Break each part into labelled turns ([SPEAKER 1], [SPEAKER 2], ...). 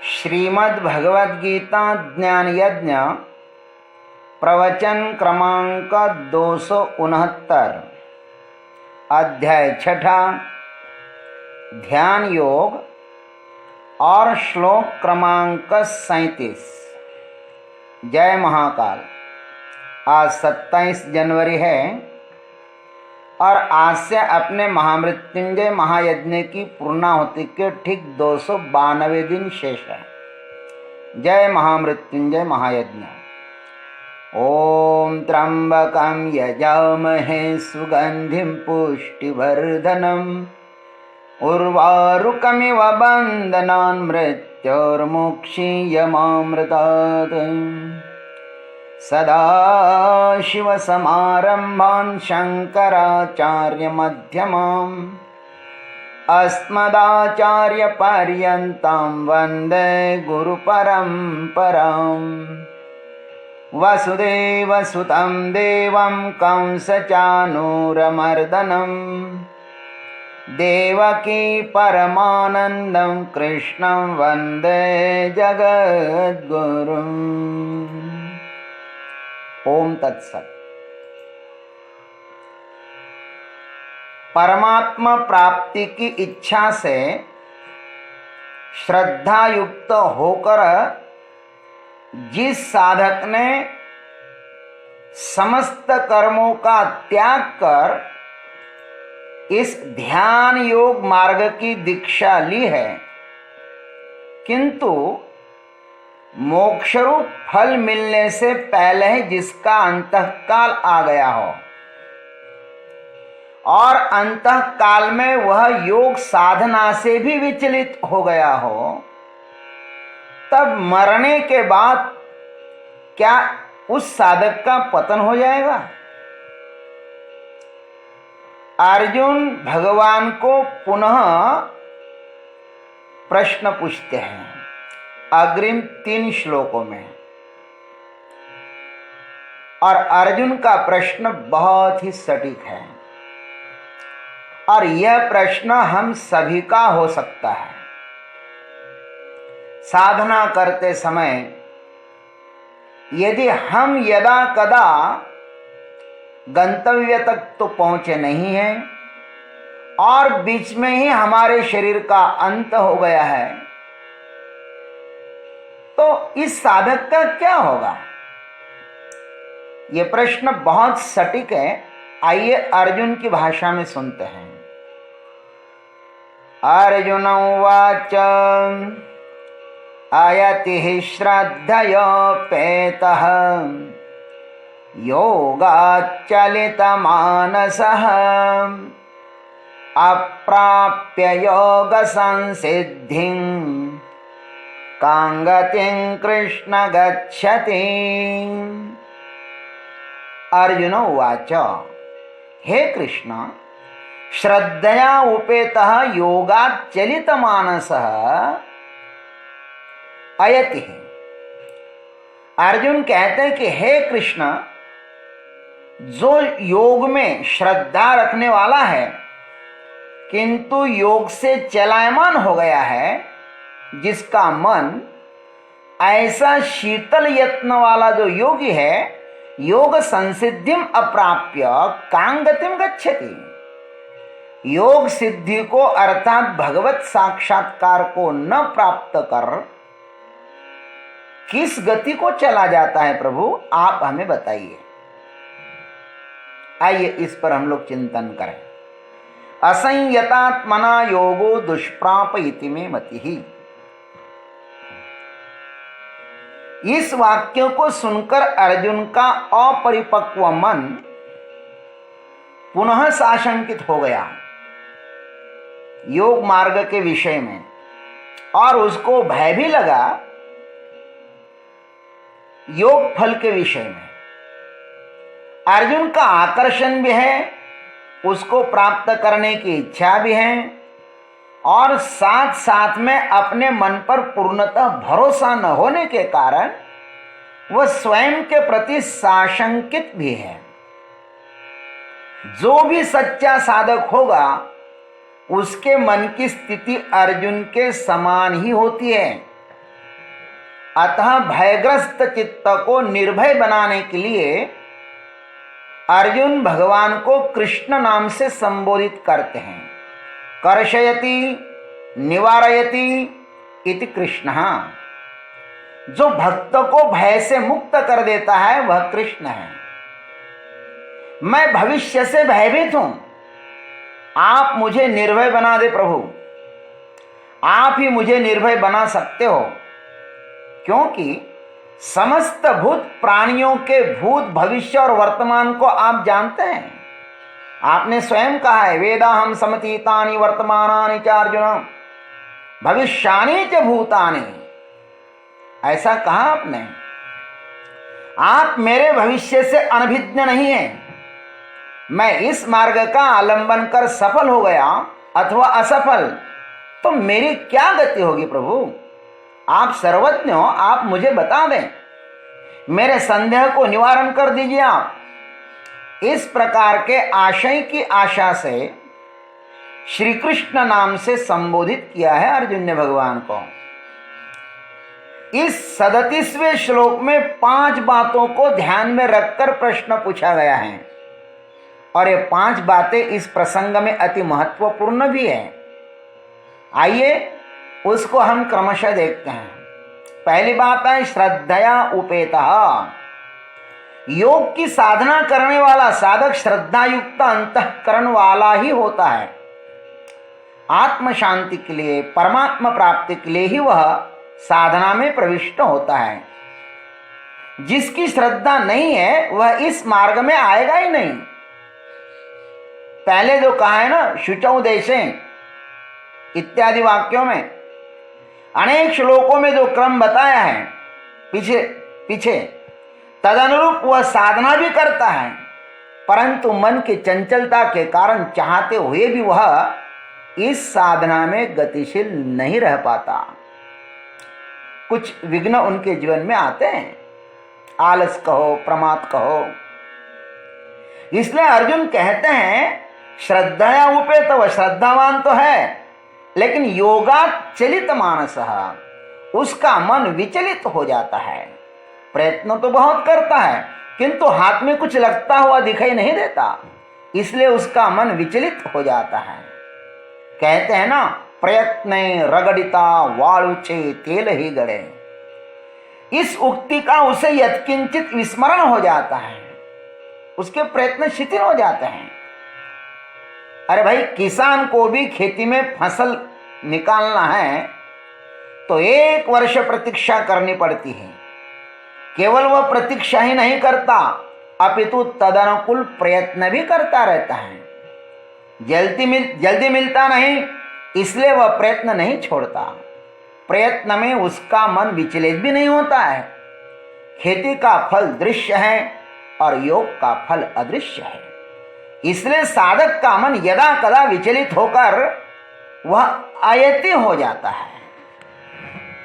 [SPEAKER 1] श्रीमद् भगवद गीता ज्ञान यज्ञ प्रवचन क्रमांक 269 अध्याय 6 ध्यान योग और श्लोक क्रमांक 37। जय महाकाल। आज 27 जनवरी है और आज से अपने महामृत्युंजय महायज्ञ की पूर्णाहुति के ठीक 292 दिन शेष है। जय महामृत्युंजय महायज्ञ। ओम त्र्यंबकं यजामहे सुगंधिं पुष्टिवर्धनम् उर्वारुकमिव बन्धनान् मृत्योर्मुक्षीयमामृतात् सदाशिवसमारम्भान् शङ्कराचार्यमध्यमाम् अस्मदाचार्यपर्यन्तां वन्दे गुरुपरम्पराम्। वसुदेवसुतं देवं कंसचाणूरमर्दनम् देवकी परमानन्दं कृष्णं वन्दे जगद्गुरुम्। ओम तत्सत। परमात्मा प्राप्ति की इच्छा से श्रद्धा युक्त होकर जिस साधक ने समस्त कर्मों का त्याग कर इस ध्यान योग मार्ग की दीक्षा ली है, किंतु मोक्षरूप फल मिलने से पहले ही जिसका अंतःकाल आ गया हो और अंतःकाल में वह योग साधना से भी विचलित हो गया हो, तब मरने के बाद क्या उस साधक का पतन हो जाएगा? अर्जुन भगवान को पुनः प्रश्न पूछते हैं अग्रिम 3 श्लोकों में, और अर्जुन का प्रश्न बहुत ही सटीक है और यह प्रश्न हम सभी का हो सकता है। साधना करते समय यदि हम यदा कदा गंतव्य तक तो पहुंचे नहीं हैं और बीच में ही हमारे शरीर का अंत हो गया है, तो इस साधक का क्या होगा? यह प्रश्न बहुत सटीक है। आइए अर्जुन की भाषा में सुनते हैं। अर्जुन उवाच आयति श्रद्धयोपेतः योगाच्चलितमानसः अप्राप्य योगसंसिद्धिं कांगतिं कृष्ण गच्छति। अर्जुन उवाच हे कृष्ण, श्रद्धया उपेतः योगात् चलितमानसः अयति। अर्जुन कहते हैं कि हे कृष्ण, जो योग में श्रद्धा रखने वाला है किंतु योग से चलायमान हो गया है, जिसका मन ऐसा शीतल यत्न वाला जो योगी है, योग संसिद्धिम अप्राप्य कांगतिम गच्छति। योग सिद्धि को अर्थात भगवत साक्षात्कार को न प्राप्त कर किस गति को चला जाता है प्रभु, आप हमें बताइए। आइए इस पर हम लोग चिंतन करें। असंयतात्मना योगो दुष्प्राप इति मे मतिः। इस वाक्य को सुनकर अर्जुन का अपरिपक्व मन पुनः साशंकित हो गया योग मार्ग के विषय में, और उसको भय भी लगा योग फल के विषय में। अर्जुन का आकर्षण भी है, उसको प्राप्त करने की इच्छा भी है, और साथ साथ में अपने मन पर पूर्णतः भरोसा न होने के कारण वह स्वयं के प्रति साशंकित भी है। जो भी सच्चा साधक होगा उसके मन की स्थिति अर्जुन के समान ही होती है। अतः भयग्रस्त चित्त को निर्भय बनाने के लिए अर्जुन भगवान को कृष्ण नाम से संबोधित करते हैं। कर्षयति निवारयति इति कृष्ण। जो भक्त को भय से मुक्त कर देता है वह कृष्ण है। मैं भविष्य से भयभीत हूं, आप मुझे निर्भय बना दे प्रभु। आप ही मुझे निर्भय बना सकते हो, क्योंकि समस्त भूत प्राणियों के भूत भविष्य और वर्तमान को आप जानते हैं। आपने स्वयं कहा है, वेदाहम समतीतानि वर्तमानानि च अर्जुन भविष्यानि च भूतानि। ऐसा कहा आपने। आप मेरे भविष्य से अनभिज्ञ नहीं हैं। मैं इस मार्ग का आलंबन कर सफल हो गया अथवा असफल तो मेरी क्या गति होगी प्रभु? आप सर्वज्ञ हो, आप मुझे बता दें, मेरे संदेह को निवारण कर दीजिए आप। इस प्रकार के आशय की आशा से श्री कृष्ण नाम से संबोधित किया है अर्जुन ने भगवान को। इस 37वें श्लोक में 5 बातों को ध्यान में रखकर प्रश्न पूछा गया है और ये 5 बातें इस प्रसंग में अति महत्वपूर्ण भी है। आइए उसको हम क्रमशः देखते हैं। पहली बात है श्रद्धया उपेतः। योग की साधना करने वाला साधक श्रद्धा युक्त अंतःकरण वाला ही होता है। आत्म शांति के लिए, परमात्मा प्राप्ति के लिए ही वह साधना में प्रविष्ट होता है। जिसकी श्रद्धा नहीं है वह इस मार्ग में आएगा ही नहीं। पहले जो कहा है ना, शुचौ देशे इत्यादि वाक्यों में, अनेक श्लोकों में जो क्रम बताया है पीछे तदनुरूप वह साधना भी करता है, परंतु मन की चंचलता के कारण चाहते हुए भी वह इस साधना में गतिशील नहीं रह पाता। कुछ विघ्न उनके जीवन में आते हैं, आलस कहो, प्रमाद कहो। इसलिए अर्जुन कहते हैं श्रद्धया उपेत, वह श्रद्धावान तो है लेकिन योगात् चलित मानस, उसका मन विचलित हो जाता है। प्रयत्न तो बहुत करता है किंतु हाथ में कुछ लगता हुआ दिखाई नहीं देता, इसलिए उसका मन विचलित हो जाता है। कहते हैं ना, प्रयत्न रगड़िता वालुचे तेल ही गड़े। इस उक्ति का उसे यत्किंचित विस्मरण हो जाता है, उसके प्रयत्न शिथिल हो जाते हैं। अरे भाई, किसान को भी खेती में फसल निकालना है तो 1 वर्ष प्रतीक्षा करनी पड़ती है। केवल वह प्रतीक्षा ही नहीं करता अपितु तदनुकूल प्रयत्न भी करता रहता है। जल्दी मिलता नहीं, इसलिए वह प्रयत्न नहीं छोड़ता। प्रयत्न में उसका मन विचलित भी नहीं होता है। खेती का फल दृश्य है और योग का फल अदृश्य है, इसलिए साधक का मन यदा कदा विचलित होकर वह आयति हो जाता है।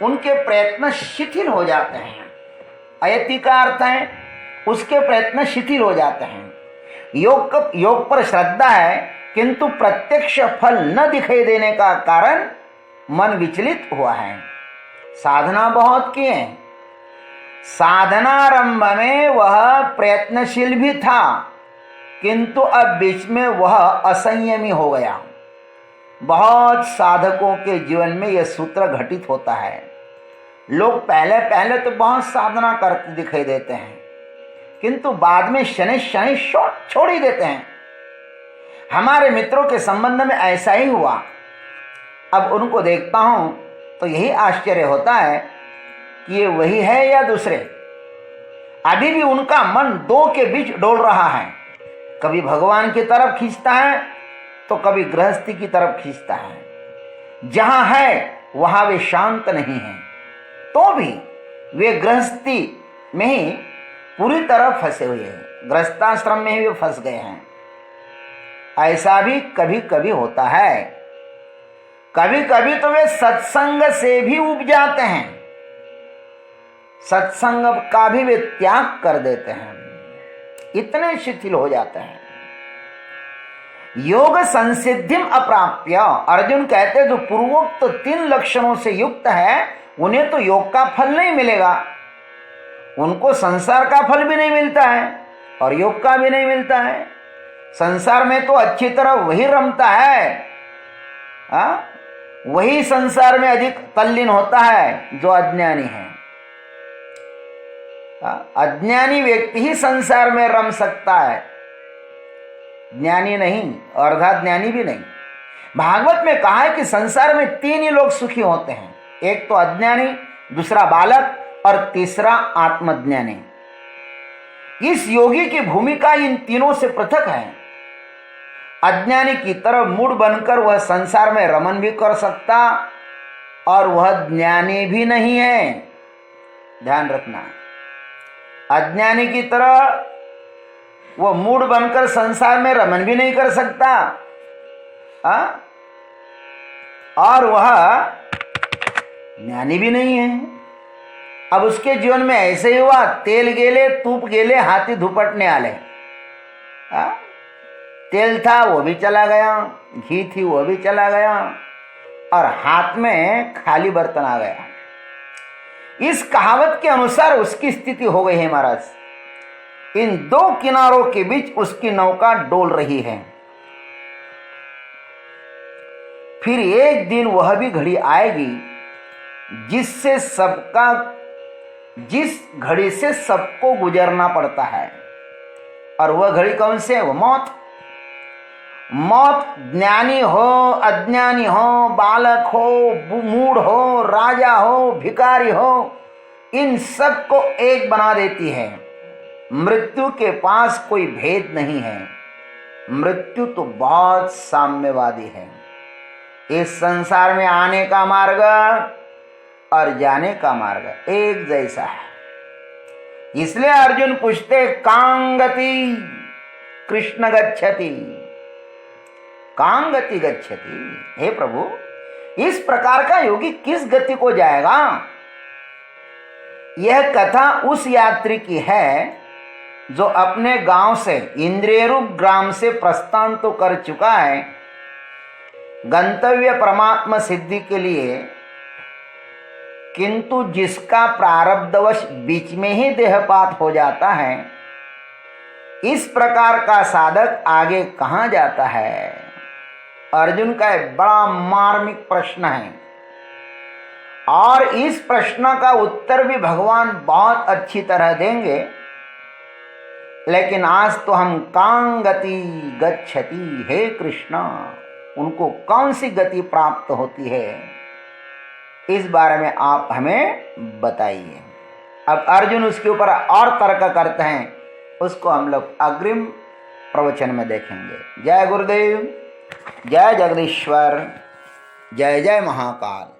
[SPEAKER 1] उनके प्रयत्न शिथिल हो जाते हैं। आयति का अर्थ है उसके प्रयत्न शिथिल हो जाते हैं। योग पर श्रद्धा है किंतु प्रत्यक्ष फल न दिखाई देने का कारण मन विचलित हुआ है। साधना बहुत किए, साधनारंभ में वह प्रयत्नशील भी था किंतु अब बीच में वह असंयमी हो गया। बहुत साधकों के जीवन में यह सूत्र घटित होता है। लोग पहले तो बहुत साधना करते दिखाई देते हैं किंतु बाद में शनि छोड़ ही देते हैं। हमारे मित्रों के संबंध में ऐसा ही हुआ। अब उनको देखता हूं तो यही आश्चर्य होता है कि ये वही है या दूसरे। अभी भी उनका मन 2 के बीच डोल रहा है, कभी भगवान की तरफ खींचता है तो कभी गृहस्थी की तरफ खींचता है। जहां है वहां वे शांत नहीं हैं, तो भी वे गृहस्थी में ही पूरी तरह फंसे हुए हैं, गृहस्थाश्रम में ही वे फंस गए हैं। ऐसा भी कभी कभी होता है। कभी कभी तो वे सत्संग से भी उब जाते हैं, सत्संग का भी वे त्याग कर देते हैं, इतने शिथिल हो जाते हैं। योग संसिद्धिम अप्राप्य, अर्जुन कहते जो पूर्वोक्त 3 लक्षणों से युक्त है उन्हें तो योग का फल नहीं मिलेगा, उनको संसार का फल भी नहीं मिलता है और योग का भी नहीं मिलता है। संसार में तो अच्छी तरह वही रमता है, वही संसार में अधिक तल्लीन होता है जो अज्ञानी है। अज्ञानी व्यक्ति ही संसार में रम सकता है, ज्ञानी नहीं, अर्धा ज्ञानी भी नहीं। भागवत में कहा है कि संसार में 3 ही लोग सुखी होते हैं, एक तो अज्ञानी, दूसरा बालक और तीसरा आत्मज्ञानी। इस योगी की भूमिका इन तीनों से पृथक है। अज्ञानी की तरह मूढ़ बनकर वह संसार में रमन भी कर सकता और वह ज्ञानी भी नहीं है, ध्यान रखना। अज्ञानी की तरह वह मूढ़ बनकर संसार में रमन भी नहीं कर सकता और वह ज्ञानी भी नहीं है। अब उसके जीवन में ऐसे ही हुआ, तेल गेले तूप गेले हाथी धुपटने आले। तेल था वो भी चला गया, घी थी वो भी चला गया और हाथ में खाली बर्तन आ गया। इस कहावत के अनुसार उसकी स्थिति हो गई है महाराज। इन 2 किनारों के बीच उसकी नौका डोल रही है। फिर एक दिन वह भी घड़ी आएगी जिस घड़ी से सबको गुजरना पड़ता है। और वह घड़ी कौन से है? वो मौत। मौत ज्ञानी हो, अज्ञानी हो, बालक हो, मूढ़ हो, राजा हो, भिखारी हो, इन सब को एक बना देती है। मृत्यु के पास कोई भेद नहीं है। मृत्यु तो बहुत साम्यवादी है। इस संसार में आने का मार्ग और जाने का मार्ग एक जैसा है। इसलिए अर्जुन पूछते कां गति कृष्ण गच्छति, कां गति गच्छति। हे प्रभु, इस प्रकार का योगी किस गति को जाएगा? यह कथा उस यात्री की है जो अपने गांव से इंद्रिय रूप ग्राम से प्रस्थान तो कर चुका है, गंतव्य परमात्मा सिद्धि के लिए, किंतु जिसका प्रारब्धवश बीच में ही देहपात हो जाता है। इस प्रकार का साधक आगे कहां जाता है? अर्जुन का एक बड़ा मार्मिक प्रश्न है और इस प्रश्न का उत्तर भी भगवान बहुत अच्छी तरह देंगे। लेकिन आज तो हम कां गति गच्छति, हे कृष्ण, उनको कौन सी गति प्राप्त होती है, इस बारे में आप हमें बताइए। अब अर्जुन उसके ऊपर और तर्क करते हैं, उसको हम लोग अग्रिम प्रवचन में देखेंगे। जय गुरुदेव, जय जगदीश्वर, जय जय महाकाल।